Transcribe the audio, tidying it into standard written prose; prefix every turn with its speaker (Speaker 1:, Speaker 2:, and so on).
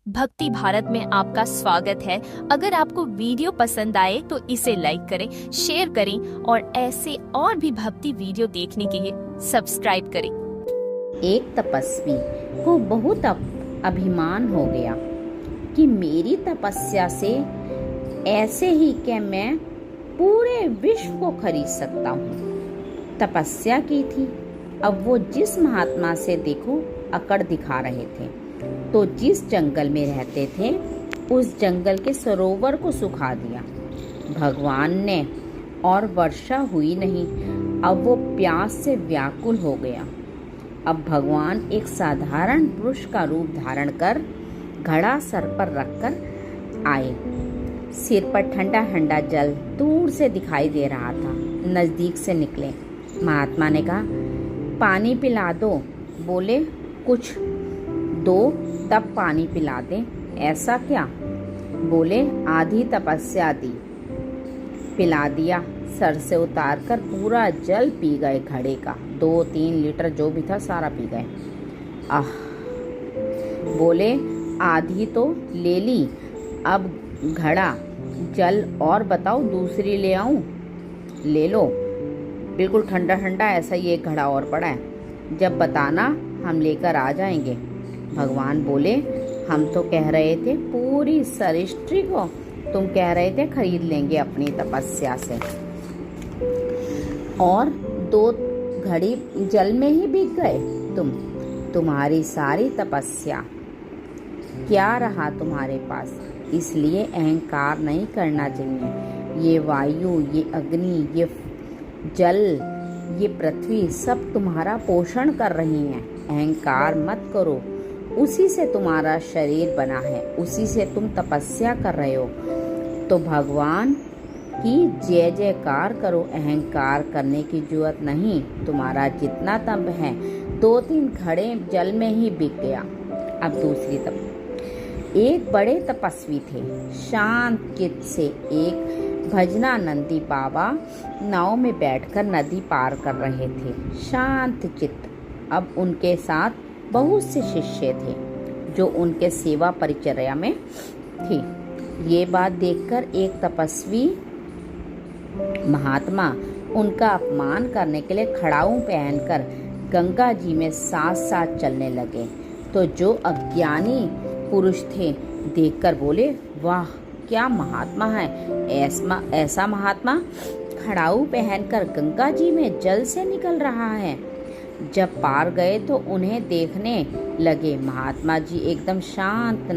Speaker 1: भक्ति भारत में आपका स्वागत है। अगर आपको वीडियो पसंद आए तो इसे लाइक करें, शेयर करें और ऐसे और भी भक्ति वीडियो देखने के लिए सब्सक्राइब करें।
Speaker 2: एक तपस्वी को बहुत अभिमान हो गया कि मेरी तपस्या से ऐसे ही कि मैं पूरे विश्व को खरीद सकता हूँ। तपस्या की थी। अब वो जिस महात्मा से देखो अकड़ दिखा रहे थे, तो जिस जंगल में रहते थे उस जंगल के सरोवर को सुखा दिया भगवान ने, और वर्षा हुई नहीं। अब वो प्यास से व्याकुल हो गया। अब भगवान एक साधारण पुरुष का रूप धारण कर घड़ा सर पर रखकर आए। सिर पर ठंडा ठंडा जल दूर से दिखाई दे रहा था। नजदीक से निकले। महात्मा ने कहा, पानी पिला दो। बोले, कुछ दो तब पानी पिला दें। ऐसा क्या? बोले, आधी तपस्या दी। पिला दिया। सर से उतार कर पूरा जल पी गए। घड़े का 2-3 लीटर जो भी था सारा पी गए। आह! बोले, आधी तो ले ली, अब घड़ा जल और बताओ, दूसरी ले आऊं? ले लो, बिल्कुल ठंडा ठंडा, ऐसा ही एक घड़ा और पड़ा है। जब बताना हम लेकर आ जाएंगे। भगवान बोले, हम तो कह रहे थे पूरी सृष्टि को तुम कह रहे थे खरीद लेंगे अपनी तपस्या से, और 2 घड़ी जल में ही बिक गए तुम्हारी सारी तपस्या। क्या रहा तुम्हारे पास? इसलिए अहंकार नहीं करना चाहिए। ये वायु, ये अग्नि, ये जल, ये पृथ्वी सब तुम्हारा पोषण कर रही हैं। अहंकार मत करो। उसी से तुम्हारा शरीर बना है, उसी से तुम तपस्या कर रहे हो। तो भगवान की जय जयकार करो। अहंकार करने की जरूरत नहीं। तुम्हारा जितना तप है 2-3 घड़े जल में ही बिक गया। अब दूसरी एक बड़े तपस्वी थे, शांत चित्त से। एक भजनानंदी बाबा नाव में बैठकर नदी पार कर रहे थे, शांत चित्त। अब उनके साथ बहुत से शिष्य थे जो उनके सेवा परिचर्या में थे। ये बात देखकर एक तपस्वी महात्मा उनका अपमान करने के लिए खड़ाऊ पहनकर गंगा जी में साथ साथ चलने लगे। तो जो अज्ञानी पुरुष थे देखकर बोले, वाह, क्या महात्मा है! ऐसा महात्मा खड़ाऊ पहनकर गंगा जी में जल से निकल रहा है। जब पार गए तो उन्हें देखने लगे। महात्मा जी एकदम शांत